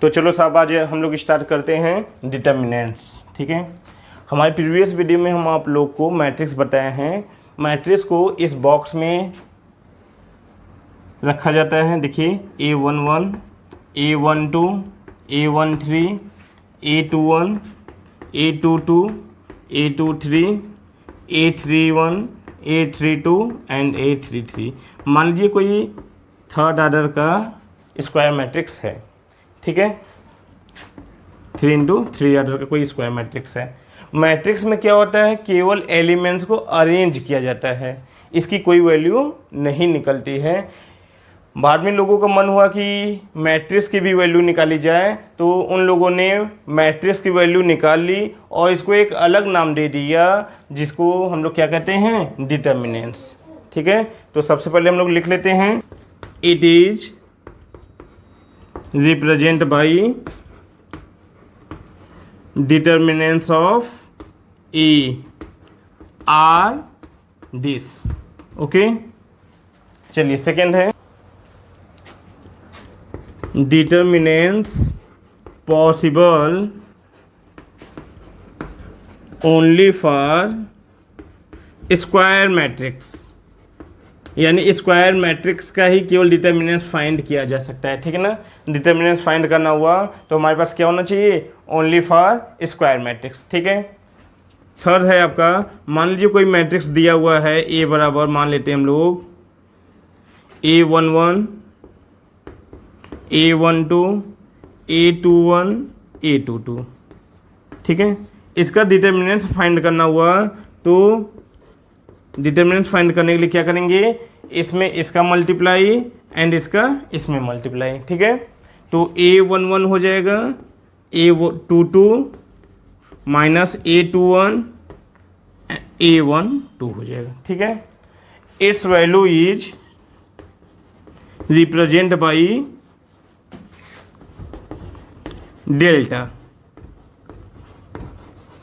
तो चलो साहब आज हम लोग स्टार्ट करते हैं डिटर्मिनेंट्स। ठीक है, हमारे प्रीवियस वीडियो में हम आप लोग को मैट्रिक्स बताए हैं। मैट्रिक्स को इस बॉक्स में रखा जाता है। देखिए A11, A12, A13, A21, A22, A23, A31, A32 and A33। मान लीजिए कोई थर्ड ऑर्डर का स्क्वायर मैट्रिक्स है। ठीक है, 3×3 ऑर्डर का कोई स्क्वायर मैट्रिक्स है। मैट्रिक्स में क्या होता है, केवल एलिमेंट्स को अरेंज किया जाता है, इसकी कोई वैल्यू नहीं निकलती है। बाद में लोगों का मन हुआ कि मैट्रिक्स की भी वैल्यू निकाली जाए, तो उन लोगों ने मैट्रिक्स की वैल्यू निकाल ली और इसको एक अलग नाम दे दिया, जिसको हम लोग क्या कहते हैं, डिटर्मिनेंट्स। ठीक है, तो सबसे पहले हम लोग लिख लेते हैं, it is represent by determinants of A R this. Okay, चलिए सेकेंड है, determinants possible only for square matrix, यानी स्क्वायर मैट्रिक्स का ही केवल डिटर्मिनेंट्स फाइंड किया जा सकता है। ठीक है ना, डिटर्मिनेंट्स फाइंड करना हुआ तो हमारे पास क्या होना चाहिए, ओनली फॉर स्क्वायर मैट्रिक्स। ठीक है, थर्ड है आपका, मान लीजिए कोई मैट्रिक्स दिया हुआ है ए बराबर, मान लेते हैं हम लोग A11, A12, A21, A22। ठीक है, इसका डिटर्मिनेंट्स फाइंड करना हुआ तो डिटर्मिनेंट्स फाइंड करने के लिए क्या करेंगे, इसमें इसका मल्टीप्लाई एंड इसका इसमें मल्टीप्लाई। ठीक है, तो A11 हो जाएगा A22 माइनस A21 A12 हो जाएगा। ठीक है, it's value is represent by delta.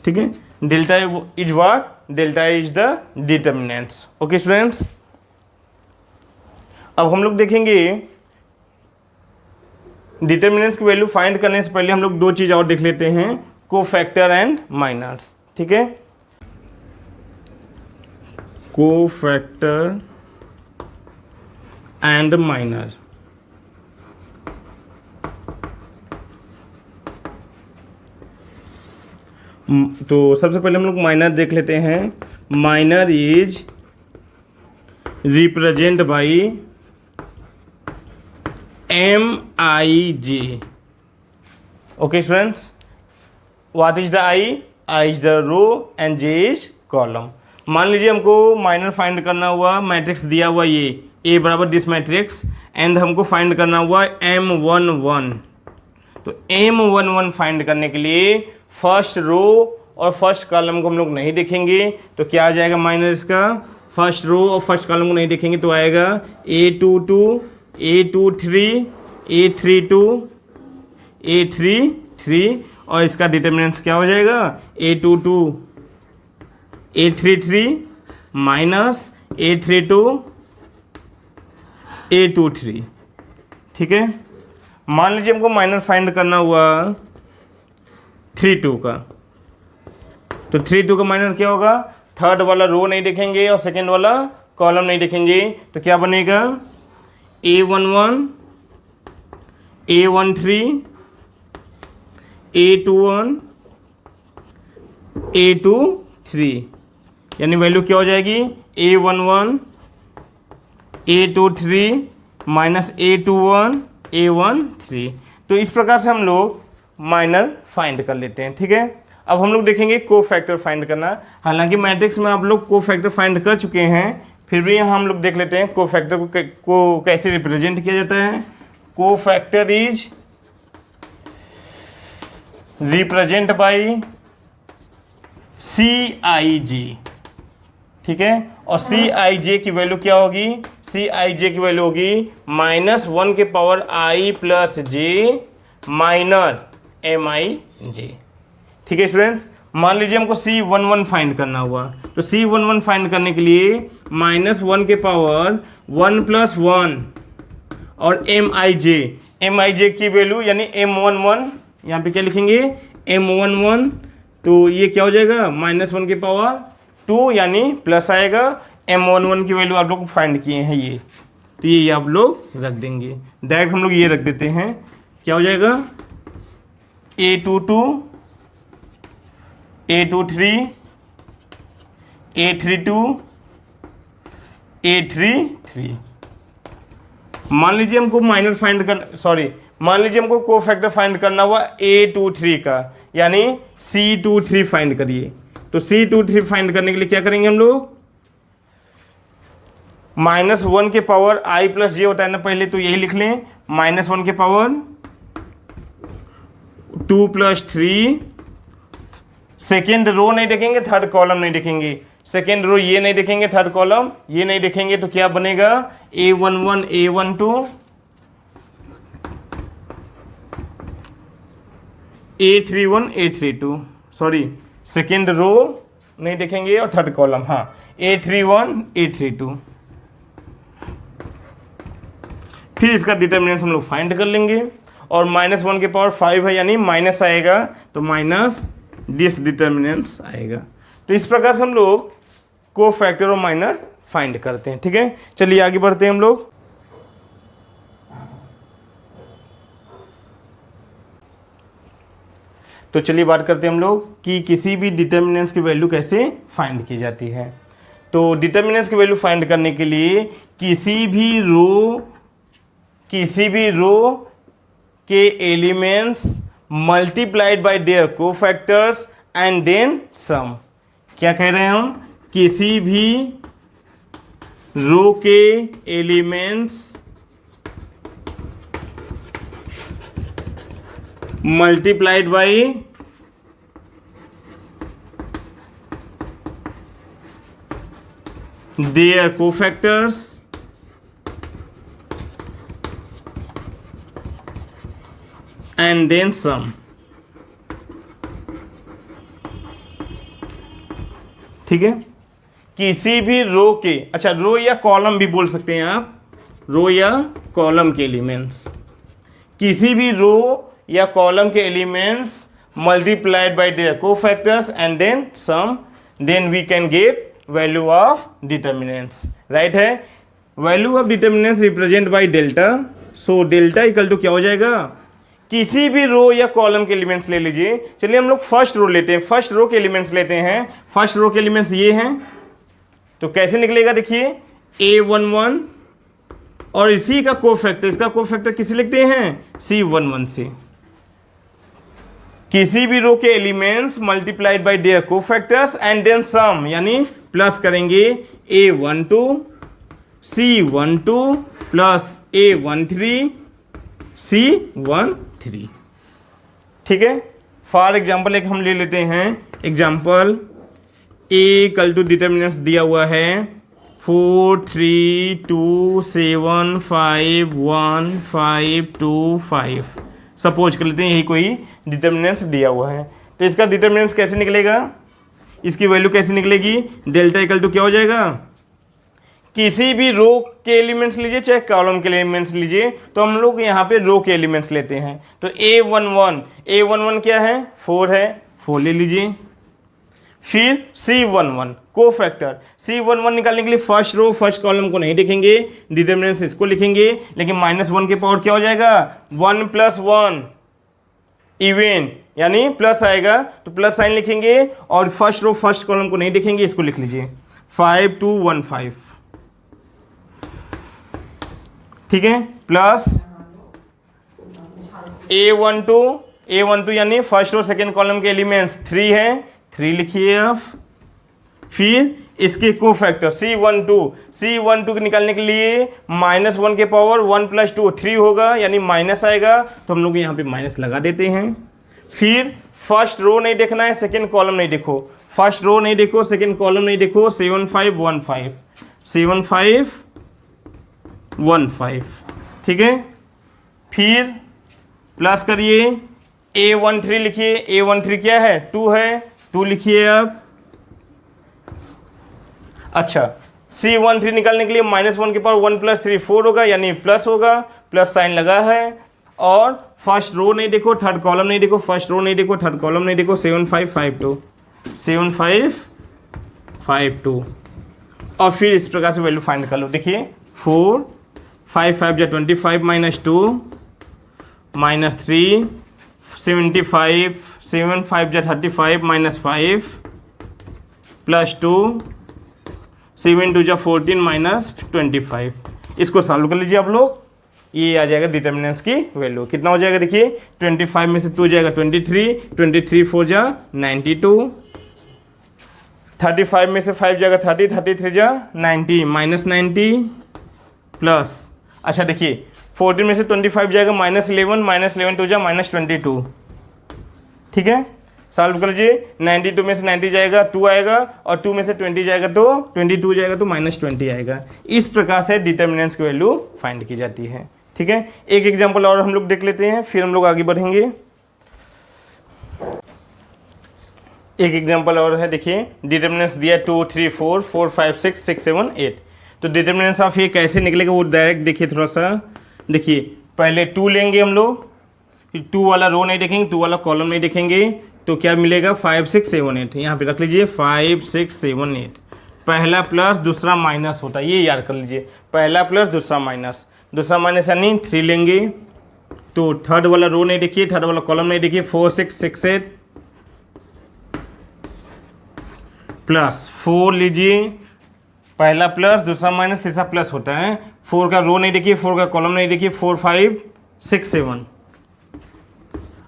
ठीक है, delta is what, delta is the determinants. Okay students, अब हम लोग देखेंगे डिटर्मिनेंट्स की वैल्यू फाइंड करने से पहले हम लोग दो चीज और देख लेते हैं, कोफैक्टर एंड माइनर्स। ठीक है, कोफैक्टर एंड माइनर। तो सबसे पहले हम लोग माइनर देख लेते हैं। Minor is represent by MIJ। Okay students, what is the I is the row and J is column. मान लीजिए हमको माइनर फाइंड करना हुआ, मैट्रिक्स दिया हुआ ये A बराबर दिस मैट्रिक्स एंड हमको फाइंड करना हुआ M11। तो M11 फाइंड करने के लिए फर्स्ट रो और फर्स्ट कॉलम को हम लोग नहीं देखेंगे, तो क्या आ जाएगा माइनर इसका, फर्स्ट रो और फर्स्ट कॉलम को नहीं देखेंगे तो आएगा A22, A23, A32, A33 और इसका डिटर्मिनेंट्स क्या हो जाएगा, A22, A33 minus A32, A23। ठीक है, मान लीजिए हमको माइनर फाइंड करना हुआ 3-2 का, तो 3-2 का माइनर क्या होगा, थर्ड वाला रो नहीं देखेंगे और सेकेंड वाला कॉलम नहीं देखेंगे, तो क्या बनेगा A11, A13, A21, A23, यानी वैल्यू क्या हो जाएगी, A11, A23 minus A21, A13। तो इस प्रकार से हम लोग माइनर फाइंड कर लेते हैं। ठीक है, अब हम लोग देखेंगे कोफैक्टर फाइंड करना। हालांकि मैट्रिक्स में आप लोग कोफैक्टर फाइंड कर चुके हैं, फिर भी यहाँ हम लोग देख लेते हैं कोफैक्टर को कैसे रिप्रेजेंट किया जाता है। Cofactor is represent by CIJ। ठीक है, और CIJ की वैल्यू क्या होगी, CIJ की वैल्यू होगी -1 के power I plus J minor MIJ। ठीक है स्टूडेंट्स, मान लीजिए हमको C11 फाइंड करना हुआ, तो C11 फाइंड करने के लिए -1 के पावर 1 + 1 और MIJ एम आई जे की वैल्यू यानी M11, यहाँ पे क्या लिखेंगे M11, तो ये क्या हो जाएगा -1 के पावर 2 यानी प्लस आएगा। M11 की वैल्यू आप लोग फाइंड किए हैं ये, तो ये आप लोग रख देंगे। डायरेक्ट हम लोग ये रख देते हैं, क्या हो जाएगा A22, A23, A32, A33। मान लीजिए हमको माइनर फाइंड कर मान लीजिए हमको कोफैक्टर फाइंड करना हुआ A23 का, यानी C23 फाइंड करिए। तो C23 फाइंड करने के लिए क्या करेंगे हम लोग, -1 के पावर i प्लस जे होता है ना पहले, तो यही लिख लें -1 के पावर 2 + 3। सेकेंड रो नहीं देखेंगे, थर्ड कॉलम नहीं देखेंगे, सेकेंड रो ये नहीं देखेंगे, थर्ड कॉलम ये नहीं देखेंगे, तो क्या बनेगा A11 A12 A31 A32, sorry second row नहीं देखेंगे और थर्ड कॉलम, हाँ A31 A32। फिर इसका डिटर्मिनेंट हम लोग फाइंड कर लेंगे, और -1 के पावर 5 है यानी माइनस आएगा, तो माइनस दिस डिटर्मिनेंट्स आएगा। तो इस प्रकार से हम लोग कोफैक्टर और माइनर फाइंड करते हैं। ठीक है, चलिए आगे बढ़ते हैं हम लोग। तो चलिए बात करते हैं हम लोग कि किसी भी डिटर्मिनेंट्स की वैल्यू कैसे फाइंड की जाती है। तो डिटर्मिनेंट्स की वैल्यू फाइंड करने के लिए किसी भी रो के elements multiplied by their cofactors and then sum. क्या कह रहे हैं हम, किसी भी रो के elements multiplied by their cofactors and then sum. ठीक है, किसी भी रो के, अच्छा रो या कॉलम भी बोल सकते हैं आप, रो या कॉलम के एलिमेंट्स, किसी भी रो या कॉलम के elements multiplied by their cofactors and then sum, then we can get value of determinants. Right है, value of determinants represent by delta. So delta equal to क्या हो जाएगा, किसी भी रो या कॉलम के एलिमेंट्स ले लीजिए। चलिए हम लोग फर्स्ट रो लेते हैं, फर्स्ट रो के एलिमेंट्स लेते हैं। फर्स्ट रो के एलिमेंट्स ये हैं, तो कैसे निकलेगा देखिए A11, और इसी का कोफैक्टर, इसका कोफैक्टर किसे लिखते हैं C11 से। किसी भी रो के elements multiplied by their cofactors and then sum, यानी प्लस करेंगे A12 C12 plus A13 C13। ठीक है, फॉर एग्जाम्पल एक हम ले लेते हैं example, A equal to determinants दिया हुआ है 4 3 2 7 5 1 5 2 5। सपोज कर लेते हैं यही कोई डिटर्मिनेंट्स दिया हुआ है, तो इसका डिटर्मिनेंट्स कैसे निकलेगा, इसकी वैल्यू कैसे निकलेगी, डेल्टा इक्वल टू क्या हो जाएगा, किसी भी रो के एलिमेंट्स लीजिए चाहे कॉलम के एलिमेंट्स लीजिए, तो हम लोग यहाँ पे रो के एलिमेंट्स लेते हैं। तो A11 क्या है 4 है, 4 ले लीजिए। फिर C11 कोफैक्टर, C11 निकालने के लिए फर्स्ट रो फर्स्ट कॉलम को नहीं देखेंगे, डिटर्मिनेंट्स इसको लिखेंगे, लेकिन -1 के पावर क्या हो जाएगा 1 + 1 इवन, यानी प्लस आएगा तो प्लस साइन लिखेंगे, और फर्स्ट रो फर्स्ट कॉलम को नहीं देखेंगे, इसको लिख लीजिए 5 2 1 5। ठीक है, प्लस A12 यानी फर्स्ट रो सेकेंड कॉलम के एलिमेंट्स 3 है, 3 लिखिए आप। फिर इसके कोफैक्टर C12 को निकालने के लिए -1 के पावर 1 + 2 3 होगा, यानी माइनस आएगा, तो हम लोग यहाँ पे माइनस लगा देते हैं। फिर फर्स्ट रो नहीं देखना है, सेकेंड कॉलम नहीं देखो, फर्स्ट रो नहीं देखो, सेकेंड कॉलम नहीं देखो, 7 5 1 5 7 5 1 5। ठीक है, फिर प्लस करिए A13 लिखिए, A13 क्या है 2 है, 2 लिखिए आप। अच्छा, C13 निकालने के लिए -1 के पावर 1 + 3 4 होगा, यानी प्लस होगा, प्लस साइन लगा है, और फर्स्ट रो नहीं देखो, थर्ड कॉलम नहीं देखो, फर्स्ट रो नहीं देखो, थर्ड कॉलम नहीं देखो, 7552 7552 और फिर इस प्रकार से वैल्यू फाइंड कर लो। देखिए 4 5 5 जा 25 माइनस 2 माइनस 3 75 7 5 जा 35 माइनस 5 प्लस 2 7 2 जा 14 माइनस 25। इसको सॉल्व कर लीजिए आप लोग, ये आ जाएगा डिटर्मिनेंट्स की वैल्यू। कितना हो जाएगा देखिए 25 में से 2 जाएगा 23 23 4 जा 92 35 में से 5 जाएगा 30 33 जा 90 माइनस 90 प्लस अच्छा देखिए 14 में से 25 जाएगा -11 -11 2 जा -22। ठीक है, सॉल्व कर लीजिए। 92 में से 90 जाएगा 2 आएगा और 2 में से 20 जाएगा तो 22 जाएगा तो -20 आएगा। इस प्रकार से डिटर्मिनेंट्स की वैल्यू फाइंड की जाती है। ठीक है, एक एग्जांपल और हम लोग देख लेते हैं, फिर हम लोग आगे बढ़ेंगे। एक एग्जांपल और है, देखिए डिटर्मिनेंट्स दिया 2 3 4 4 5 6 6 7 8। तो डिटर्मिनेंट्स ऑफ ये कैसे निकलेगा वो डायरेक्ट देखिए थोड़ा सा। देखिए पहले 2 लेंगे हम लोग, फिर 2 वाला रो नहीं देखेंगे, 2 वाला कॉलम नहीं देखेंगे, तो क्या मिलेगा 5 6 7 8। यहाँ पे रख लीजिए 5 6 7 8। पहला प्लस दूसरा माइनस होता है, ये याद कर लीजिए, पहला प्लस दूसरा माइनस, दूसरा माइनस यानी 3 लेंगे। तो थर्ड वाला रो नहीं देखिए, थर्ड वाला कॉलम नहीं देखिए, 4 6 6 8 प्लस 4 लीजिए, पहला प्लस दूसरा माइनस तीसरा प्लस होता है। 4 का रो नहीं देखिए, 4 का कॉलम नहीं देखिए, 4 5 6 7।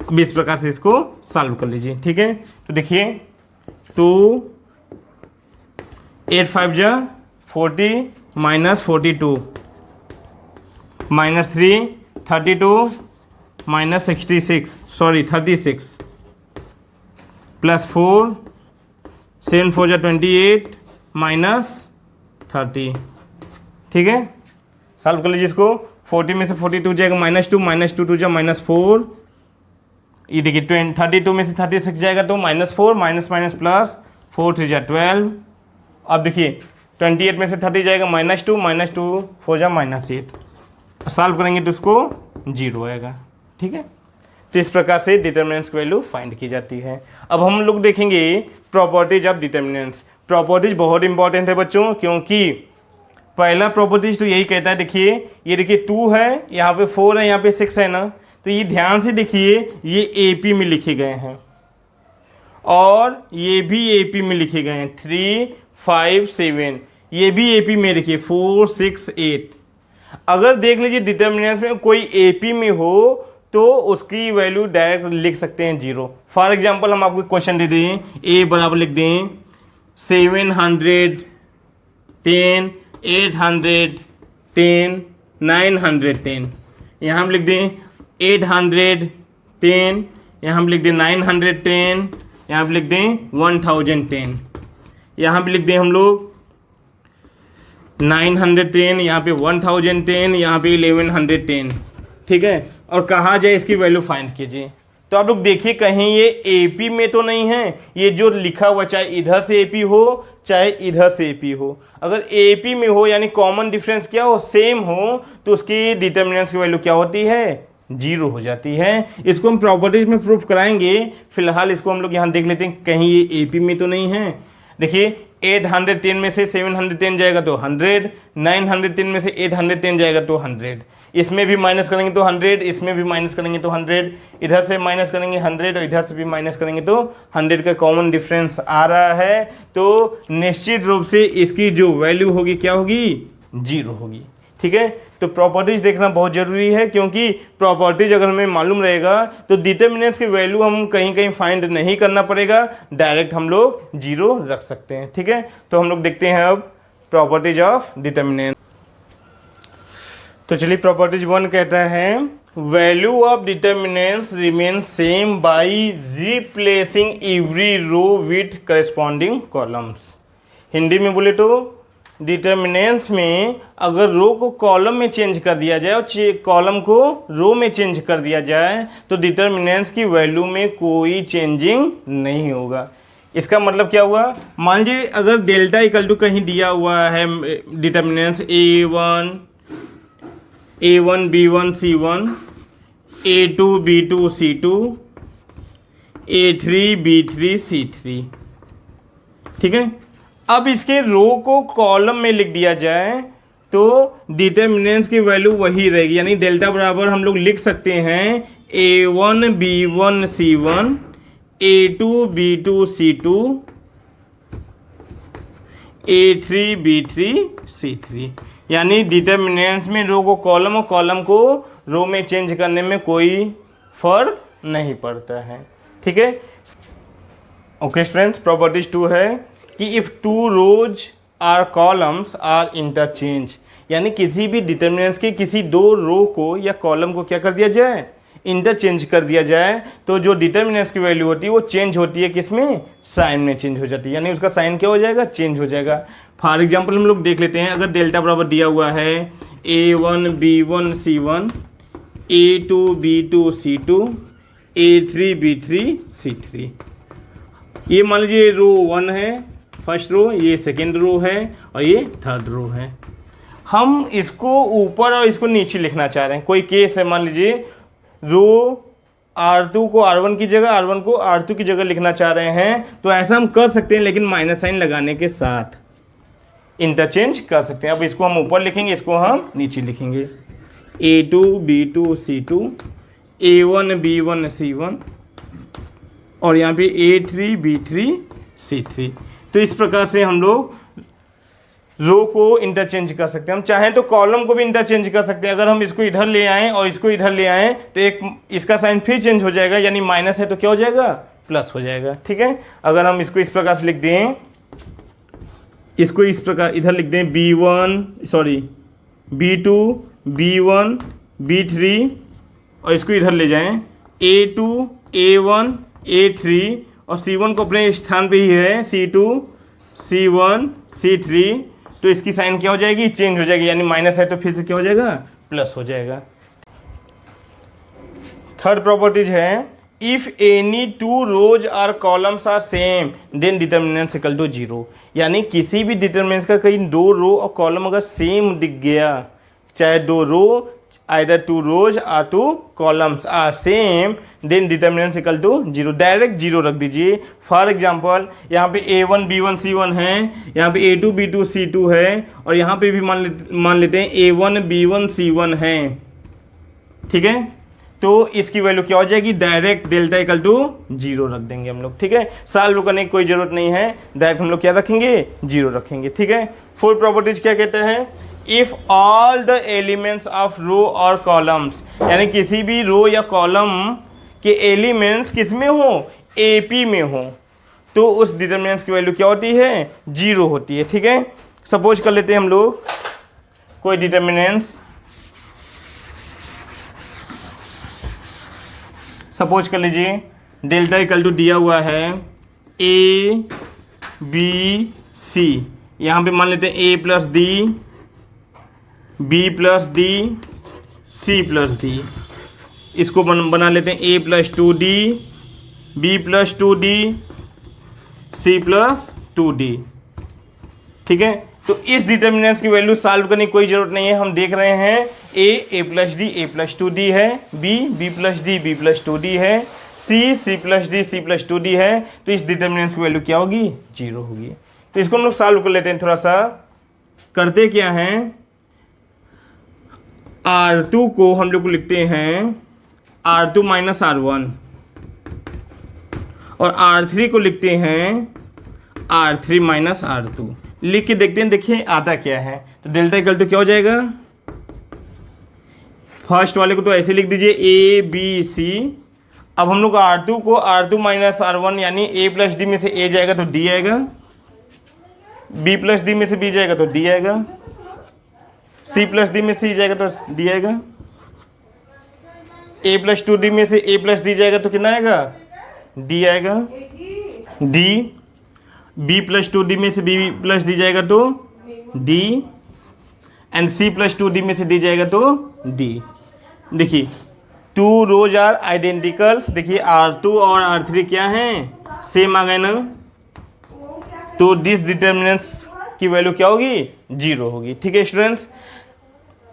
अब इस प्रकार से इसको सॉल्व कर लीजिए। ठीक है, तो देखिए 2 8 5 जा 40 माइनस 42 माइनस 3 32 माइनस 36 प्लस 4 7 4 जा 28 माइनस 30। ठीक है, सॉल्व कर लीजिए इसको। 40 में से 42 जाएगा -2 -2 2 जा -4। ये देखिए 32 में से 36 जाएगा तो -4 माइनस माइनस प्लस 4 3 जा 12। अब देखिए 28 में से 30 जाएगा -2 4 जा -8। सॉल्व करेंगे तो उसको 0 आएगा। ठीक है, तो इस प्रकार से डिटर्मिनेंट्स की वैल्यू फाइंड की जाती है। अब हम लोग देखेंगे प्रॉपर्टीज ऑफ डिटर्मिनेंट्स। प्रॉपर्टीज बहुत इंपॉर्टेंट है बच्चों, क्योंकि पहला प्रॉपर्टीज तो यही कहता है, देखिए ये देखिए 2 है, यहाँ पे 4 है, यहाँ पे 6 है ना, तो ये ध्यान से देखिए ये AP में लिखे गए हैं और ये भी AP में लिखे गए हैं 3 5 7, ये भी AP में देखिए 4 6 8। अगर देख लीजिए डिटर्मिनेंट्स में कोई AP में हो तो उसकी वैल्यू डायरेक्ट लिख सकते हैं 0। फॉर एग्जांपल हम आपको क्वेश्चन दे दें, A बराबर लिख दें 710 810 910। यहाँ हम लिख दें 810, यहाँ हम लिख दें 910, यहाँ पे लिख दें 1010, यहाँ पे लिख दें हम लोग 910, यहाँ पे 1010, यहाँ पे 1110। ठीक है, और कहा जाए इसकी वैल्यू फाइंड कीजिए। तो आप लोग देखिए कहीं ये AP में तो नहीं है, ये जो लिखा हुआ चाहे इधर से AP हो चाहे इधर से AP हो, अगर AP में हो यानी कॉमन डिफरेंस क्या हो, सेम हो, तो उसकी डिटर्मिनेंट्स की वैल्यू क्या होती है, 0 हो जाती है। इसको हम प्रॉपर्टीज में प्रूफ कराएंगे, फिलहाल इसको हम लोग यहाँ देख लेते हैं कहीं ये AP में तो नहीं है। देखिए 810 में से 710 जाएगा तो 100, 910 में से 810 जाएगा तो 100, इसमें भी माइनस करेंगे तो 100, इसमें भी माइनस करेंगे तो 100, इधर से माइनस करेंगे 100 और इधर से भी माइनस करेंगे तो 100 का कॉमन डिफरेंस आ रहा है, तो निश्चित रूप से इसकी जो वैल्यू होगी क्या होगी, 0 होगी। ठीक है, तो प्रॉपर्टीज देखना बहुत जरूरी है, क्योंकि प्रॉपर्टीज अगर हमें मालूम रहेगा तो डिटर्मिनेंट्स की वैल्यू हम कहीं कहीं फाइंड नहीं करना पड़ेगा, डायरेक्ट हम लोग 0 रख सकते हैं। ठीक है, तो हम लोग देखते हैं अब प्रॉपर्टीज ऑफ डिटर्मिनेंट। तो चलिए प्रॉपर्टीज 1 कहता है value of determinants remain same by replacing every row with corresponding columns. Hindi में बोले तो डिटर्मिनेंट्स में अगर रो को कॉलम में चेंज कर दिया जाए और कॉलम को रो में चेंज कर दिया जाए तो डिटर्मिनेंट्स की वैल्यू में कोई चेंजिंग नहीं होगा। इसका मतलब क्या हुआ, मान लीजिए अगर डेल्टा इक्वल टू कहीं दिया हुआ है determinants A1 B1 C1, A2 B2 C2 A3 B3 C3। ठीक है, अब इसके रो को कॉलम में लिख दिया जाए तो डिटर्मिनेंट्स की वैल्यू वही रहेगी, यानी डेल्टा बराबर हम लोग लिख सकते हैं A1 B1 C1 A2 B2 C2 A3 B3 C3। यानी डिटर्मिनेंट्स में रो को कॉलम और कॉलम को रो में चेंज करने में कोई फर्क नहीं पड़ता है। ठीक है, ओके फ्रेंड्स, प्रॉपर्टीज 2 है कि if two rows or columns are interchange, यानी किसी भी डिटर्मिनेंट्स के किसी दो रो को या कॉलम को क्या कर दिया जाए, इंटरचेंज कर दिया जाए, तो जो डिटर्मिनेंट्स की वैल्यू होती है वो चेंज होती है, किसमें, साइन में चेंज हो जाती है, यानी उसका साइन क्या हो जाएगा, चेंज हो जाएगा। फॉर एग्जांपल हम लोग देख लेते हैं, अगर डेल्टा बराबर दिया हुआ है A1 B1 C1 A2 B2 C2 A3 B3 C3, ये मान लीजिए रो 1 है, फर्स्ट रो, ये सेकेंड रो है और ये थर्ड रो है। हम इसको ऊपर और इसको नीचे लिखना चाह रहे हैं। कोई केस है, मान लीजिए रो R2 को R1 की जगह, R1 को R2 की जगह लिखना चाह रहे हैं, तो ऐसा हम कर सकते हैं, लेकिन माइनस साइन लगाने के साथ इंटरचेंज कर सकते हैं। अब इसको हम ऊपर लिखेंगे, इसको हम नीचे लिखेंगे। A2 B2 C2 A1 B1 C1 और यहाँ पे A3 B3 C3। तो इस प्रकार से हम लोग रो को इंटरचेंज कर सकते हैं। हम चाहें तो कॉलम को भी इंटरचेंज कर सकते हैं। अगर हम इसको इधर ले आएँ और इसको इधर ले आएँ तो एक इसका साइन फिर चेंज हो जाएगा, यानी माइनस है तो क्या हो जाएगा, प्लस हो जाएगा। ठीक है, अगर हम इसको इस प्रकार से लिख दें, इसको इस प्रकार इधर लिख दें B2 B1 B3 और इसको इधर ले जाएं A2 A1 A3 और C1 को अपने स्थान पे ही है C2 C1 C3, तो इसकी साइन क्या हो जाएगी, चेंज हो जाएगी, यानी माइनस है तो फिर से क्या हो जाएगा, प्लस हो जाएगा। थर्ड प्रॉपर्टीज है if any two rows or columns are same then determinants equal to 0, यानी किसी भी डिटर्मिनेंट्स का कहीं दो रो और कॉलम अगर सेम दिख गया, चाहे दो row either two rows are two columns are same then determinants equal to 0, direct 0 रख दीजिए। फॉर एग्जांपल यहाँ पे A1 B1 C1 है, यहाँ पे A2 B2 C2 है और यहाँ पे भी मान लेते हैं A1 B1 C1 है। ठीक है, तो इसकी वैल्यू क्या हो जाएगी, डायरेक्ट डेल्टा इक्वल टू 0 रख देंगे हम लोग। ठीक है, सॉल्व करने की कोई जरूरत नहीं है, डायरेक्ट हम लोग क्या रखेंगे, 0 रखेंगे। ठीक है, फोर्थ प्रॉपर्टीज क्या कहते हैं, if all the elements of row और कॉलम्स, यानी किसी भी रो या कॉलम के एलिमेंट्स किस में हो, AP में हो, तो उस डिटर्मिनेंट्स की वैल्यू क्या होती है, 0 होती है। ठीक है, सपोज कर लेते हैं हम लोग कोई डिटर्मिनेंट्स, सपोज कर लीजिए डेल्टा इक्वल टू दिया हुआ है ABC, यहाँ पे मान लेते हैं A plus D B plus D C plus D, इसको बना लेते हैं A plus 2D B plus 2D C plus 2D। ठीक है, तो इस डिटर्मिनेंट्स की वैल्यू सॉल्व करने की कोई ज़रूरत नहीं है। हम देख रहे हैं A plus D A plus 2D है, B plus D B plus 2D है, C plus D C plus 2D है, तो इस डिटर्मिनेंट्स की वैल्यू क्या होगी, 0 होगी। तो इसको हम लोग सॉल्व कर लेते हैं। थोड़ा सा करते क्या हैं, R2 को हम लोग लिखते हैं R2 माइनस R1 और R3 को लिखते हैं R3 माइनस R2। लिख के देखते हैं, देखिए आता क्या है। तो डेल्टा इक्वल टू क्या हो जाएगा, फर्स्ट वाले को तो ऐसे लिख दीजिए ABC। अब हम लोग R2 को R2 माइनस R1 यानी A प्लस D में से A जाएगा तो D आएगा, B प्लस D में से B जाएगा तो D आएगा, C प्लस D में से C जाएगा तो D आएगा, A प्लस 2D में से A प्लस D जाएगा तो कितना आएगा, D आएगा, D B प्लस 2D में से B प्लस D जाएगा तो D and C plus 2D में से D जाएगा तो D। देखिए टू रोज आर आइडेंटिकल्स, देखिए R2 और R3 क्या हैं, सेम आ गए ना, तो दिस डिटर्मिनेंट्स की वैल्यू क्या होगी, 0 होगी। ठीक है स्टूडेंट्स,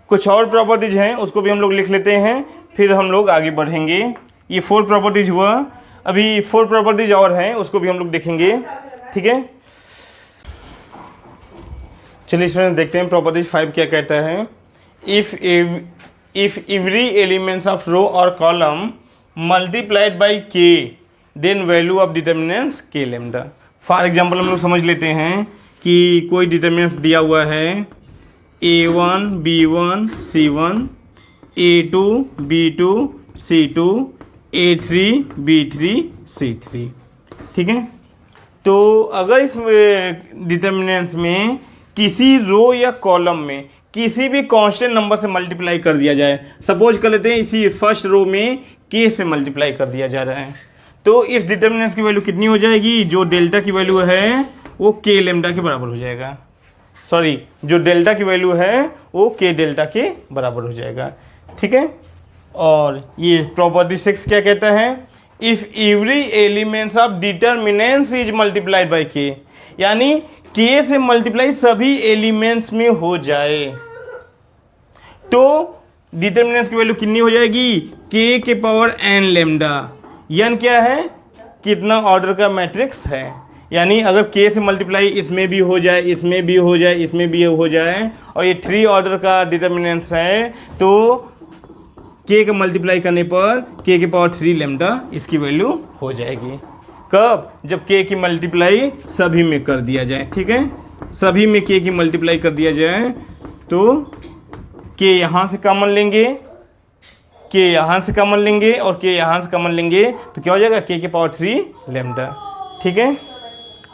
कुछ और प्रॉपर्टीज हैं उसको भी हम लोग लिख लेते हैं, फिर हम लोग आगे बढ़ेंगे। ये 4 प्रॉपर्टीज हुआ, अभी 4 प्रॉपर्टीज और हैं, उसको भी हम लोग देखेंगे। ठीक है, चलिए इसमें देखते हैं प्रॉपर्टीज 5 क्या कहता है। If every elements of row और कॉलम मल्टीप्लाइड बाई के देन वैल्यू ऑफ डिटर्मिनेंट्स के लेमडा। फॉर एग्जाम्पल हम लोग समझ लेते हैं कि कोई डिटर्मिनेंट्स दिया हुआ है A1 B1 C1, A2 B2 C2, A3 B3 C3। ठीक है, तो अगर इस डिटर्मिनेंट्स में किसी रो या कॉलम में किसी भी कांस्टेंट नंबर से मल्टीप्लाई कर दिया जाए, सपोज कर लेते हैं इसी फर्स्ट रो में के से मल्टीप्लाई कर दिया जा रहा है, तो इस डिटर्मिनेंट्स की वैल्यू कितनी हो जाएगी? जो डेल्टा की वैल्यू है वो के लेमडा के बराबर हो जाएगा। सॉरी, जो डेल्टा की वैल्यू है वो के डेल्टा के बराबर हो जाएगा। ठीक है, और ये प्रॉपर्टी 6 क्या कहता है? If every elements of determinants is multiplied by के, यानी के से मल्टीप्लाई सभी एलिमेंट्स में हो जाए तो डिटर्मिनेंट्स की वैल्यू कितनी हो जाएगी? के पावर n लेमडा। n क्या है? कितना ऑर्डर का मैट्रिक्स है, यानी अगर k से मल्टीप्लाई इसमें भी हो जाए, इसमें भी हो जाए, इसमें भी हो जाए, और ये 3 ऑर्डर का डिटर्मिनेंट्स है, तो k का मल्टीप्लाई करने पर k के पावर 3 लेमडा इसकी वैल्यू हो जाएगी। कब? जब k की मल्टीप्लाई सभी में कर दिया जाए। ठीक है, सभी में k की मल्टीप्लाई कर दिया जाए तो k यहाँ से कॉमन लेंगे, k यहाँ से कॉमन लेंगे और k यहाँ से कॉमन लेंगे तो क्या हो जाएगा? k के पावर 3 लेमडा। ठीक है,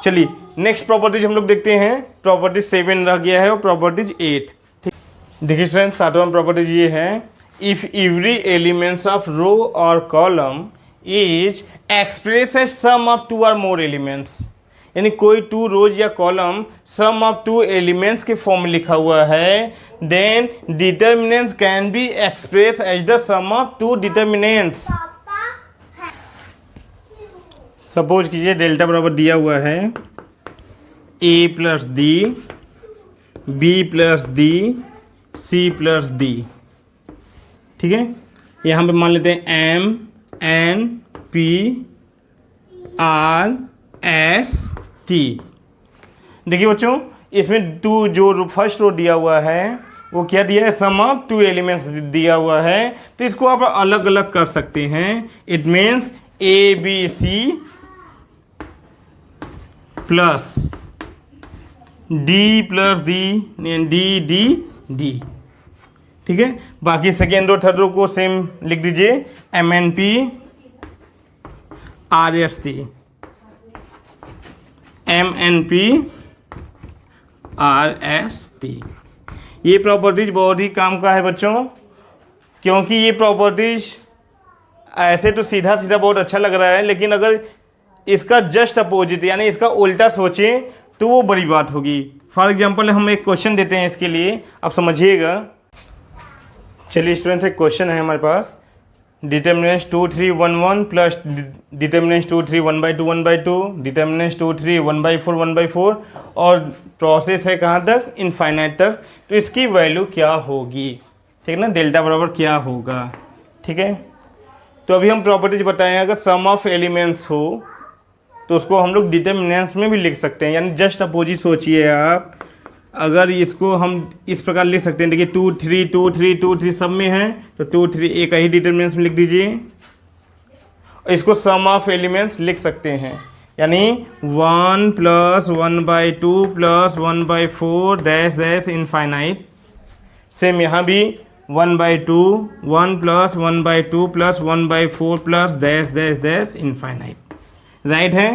चलिए नेक्स्ट प्रॉपर्टीज हम लोग देखते हैं। प्रॉपर्टीज 7 रह गया है और प्रॉपर्टीज 8। ठीक, देखिए फ्रेंड्स, 7वां प्रॉपर्टीज ये है, if every elements of row और column is express as sum of 2 और मोर एलिमेंट्स, यानी कोई 2 रोज या कॉलम सम ऑफ 2 एलिमेंट्स के फॉर्म में लिखा हुआ है, then determinants can be express as the sum of 2 determinants. Suppose कीजिए डेल्टा बराबर दिया हुआ है a plus d, b plus d, c plus d. ठीक है, यहाँ पे मान लेते हैं m n p r s t। देखिए बच्चों, इसमें 2 जो फर्स्ट रो दिया हुआ है वो क्या दिया है? सम ऑफ 2 एलिमेंट्स दिया हुआ है, तो इसको आप अलग अलग कर सकते हैं। It means a b c plus D plus D, D D D. ठीक है, बाकी सेकेंड रो थर्ड रो को सेम लिख दीजिए, m n p r s t, m n p r s t. ये प्रॉपर्टीज बहुत ही काम का है बच्चों, क्योंकि ये प्रॉपर्टीज ऐसे तो सीधा सीधा बहुत अच्छा लग रहा है, लेकिन अगर इसका जस्ट अपोजिट यानी इसका उल्टा सोचें तो वो बड़ी बात होगी। फॉर एग्जांपल हम एक क्वेश्चन देते हैं, इसके लिए आप समझिएगा। चलिए स्टूडेंट्स, एक क्वेश्चन है हमारे पास, डिटर्मिनेंट्स 2 3 1 1 प्लस डिटर्मिनेंट्स 2 3 1/2 1/2, डिटर्मिनेंट्स 2 3 1/4 1/4, और प्रोसेस है कहाँ तक? इनफाइनाइट तक। तो इसकी वैल्यू क्या होगी? ठीक है ना, डेल्टा बराबर क्या होगा? ठीक है, तो अभी हम प्रॉपर्टीज बताएं, अगर सम ऑफ एलिमेंट्स हो तो उसको हम लोग डिटर्मिनेंट्स में भी लिख सकते हैं, यानी जस्ट अपोजिट सोचिए आप। अगर इसको हम इस प्रकार लिख सकते हैं, देखिए 2 3 2 3 2 3 सब में है, तो 2 3 एक ही डिटर्मिनेंट्स में लिख दीजिए। इसको सम ऑफ एलिमेंट्स लिख सकते हैं, यानी 1 plus 1/2 plus 1/4 dash dash infinite. Same यहाँ भी 1/2 1 plus 1/2 plus 1/4 plus dash dash dash infinite. Right है,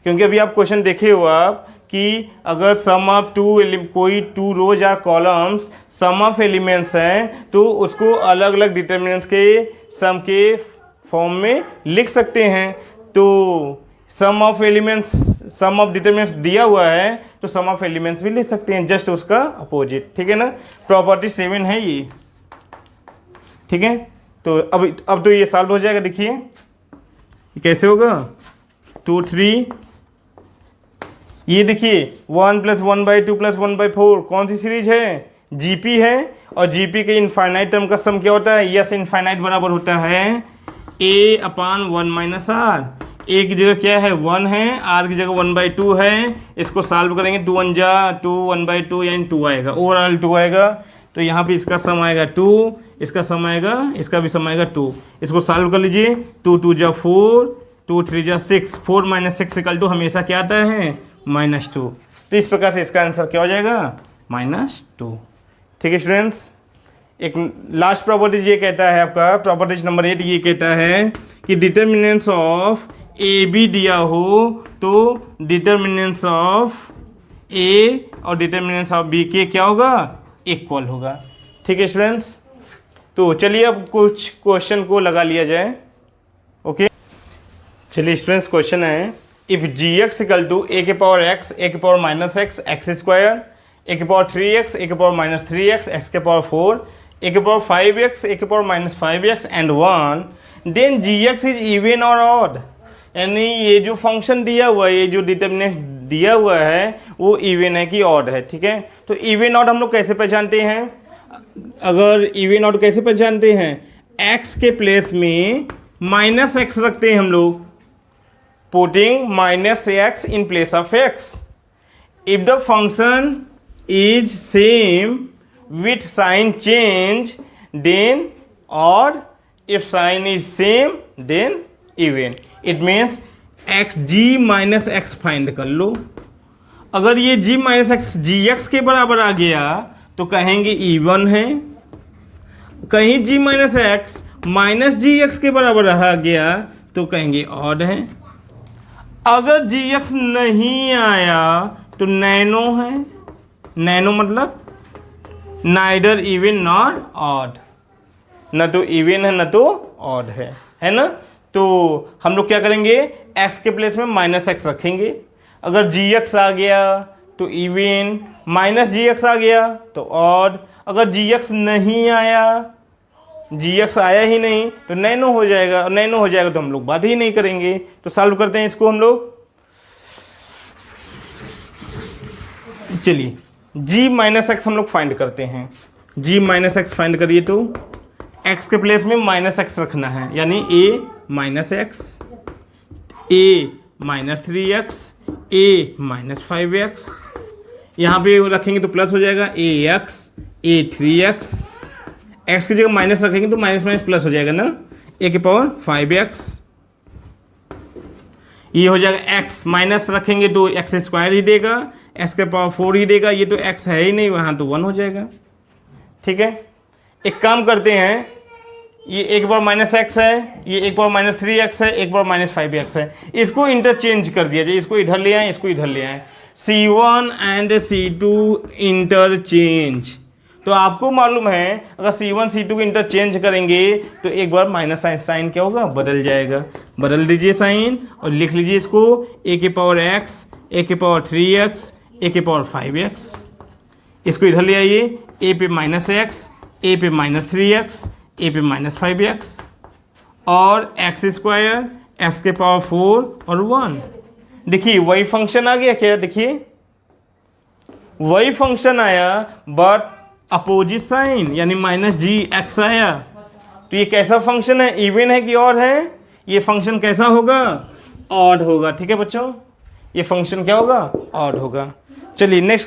क्योंकि अभी आप क्वेश्चन देखे हो आप कि अगर सम ऑफ 2 कोई 2 रोज या कॉलम्स सम ऑफ एलिमेंट्स हैं तो उसको अलग अलग डिटर्मिनेंट्स के सम के फॉर्म में लिख सकते हैं। तो sum of elements, sum of determinants दिया हुआ है तो सम ऑफ एलिमेंट्स भी लिख सकते हैं, जस्ट उसका अपोजिट। ठीक है ना, प्रॉपर्टी 7 है ये। ठीक है, तो अब तो ये सॉल्व हो जाएगा। देखिए कैसे होगा, 2 3, ये देखिए 1 प्लस 1/2 प्लस 1/4 कौन सी सीरीज है? जीपी है, और जीपी के इनफाइनाइट टर्म का सम क्या होता है, यस इनफाइनाइट बराबर होता है a अपान 1 माइनस आर। ए की जगह क्या है 1 है, आर की जगह 1/2 है। इसको सॉल्व करेंगे 2 1 जा 2 1/2 यानी 2 आएगा, ओवरऑल 2 आएगा। तो यहाँ पे इसका सम आएगा 2, इसका सम आएगा, इसका भी सम आएगा 2। इसको सॉल्व कर लीजिए, 2 2 जा 4, 2 3 जा 6, 4 माइनस 6 इक्वल टू हमेशा क्या आता है -2। तो इस प्रकार से इसका आंसर क्या हो जाएगा -2। ठीक है स्टूडेंट्स, एक लास्ट प्रॉपर्टीज ये कहता है आपका प्रॉपर्टीज नंबर 8 ये कहता है कि डिटर्मिनेंट्स ऑफ ए बी दिया हो तो डिटर्मिनेंट्स ऑफ ए और डिटर्मिनेंट्स ऑफ बी के क्या होगा, इक्वल होगा। ठीक है स्टूडेंट्स, तो चलिए अब कुछ क्वेश्चन को लगा लिया जाए। ओके, चलिए स्टूडेंट्स क्वेश्चन है, if G X equal to A के पावर एक्स, ए के power minus X, X square, A के पावर 3x, ए के पावर माइनस 3x, एक्स के पावर 4, ए के पावर 5x, ए के power minus 5x and 1, then G X is even और odd. यानी ये जो फंक्शन दिया हुआ है, ये जो डिटर्मिनेंट दिया हुआ है वो इवन है कि ऑड है। ठीक है, तो इवन ऑड हम लोग कैसे पहचानते हैं, अगर इवन ऑड कैसे पहचानते हैं, x के प्लेस में माइनस एक्स रखते हैं हम लोग, putting minus x in place of x। If the function is same with sign change then odd, if sign is same then even. It means x g minus x find कर लो। अगर ये g minus x g x के बराबर आ गया तो कहेंगे इवन है, कहीं g minus x minus g x के बराबर आ गया तो कहेंगे ऑड है। अगर जी एक्स नहीं आया तो नैनो है, नैनो मतलब नाइदर इवन नॉट ऑड, न तो इवन है न तो ऑड है ना। तो हम लोग क्या करेंगे, x के प्लेस में माइनस एक्स रखेंगे। अगर जी एक्स आ गया तो इवन, माइनस जी एक्स आ गया तो ऑड। अगर जी एक्स नहीं आया, जी एक्स आया ही नहीं तो नैनो हो जाएगा, और नैनो हो जाएगा तो हम लोग बात ही नहीं करेंगे। तो सॉल्व करते हैं इसको हम लोग। चलिए g माइनस एक्स हम लोग फाइंड करते हैं। g माइनस एक्स फाइंड करिए तो x के प्लेस में माइनस एक्स रखना है, यानी a minus x, a minus 3x, a minus 5x। यहाँ पे रखेंगे तो प्लस हो जाएगा ax, a 3x। x की जगह माइनस रखेंगे तो माइनस माइनस प्लस हो जाएगा ना, a के पावर 5x। ये हो जाएगा x, माइनस रखेंगे तो x स्क्वायर ही देगा, x के पावर 4 ही देगा। ये तो x है ही नहीं वहाँ, तो 1 हो जाएगा। ठीक है, एक काम करते हैं, ये एक बार माइनस एक्स है, ये एक बार माइनस 3x है, एक बार माइनस 5x है, इसको इंटरचेंज कर दिया जाए। इसको इधर ले आए, इसको इधर ले आए, C1 एंड C2 इंटरचेंज। तो आपको मालूम है अगर C1 C2 को इंटरचेंज करेंगे तो एक बार माइनस साइन क्या होगा, बदल जाएगा। बदल दीजिए साइन और लिख लीजिए इसको a के पावर x, a के पावर 3x, a के पावर 5x। इसको इधर ले आइए, a पे माइनस x, a पे माइनस 3x, a पे माइनस 5x और x स्क्वायर, x के पावर 4 और 1। देखिए वही फंक्शन आ गया क्या, देखिए वही फंक्शन आया बट अपोजिट साइन, यानी माइनस जी एक्स आया। तो ये कैसा फंक्शन है, इवन है कि ऑड है, ये फंक्शन कैसा होगा, ऑड होगा। ठीक है बच्चों, ये फंक्शन क्या होगा, ऑड होगा। चलिए नेक्स्ट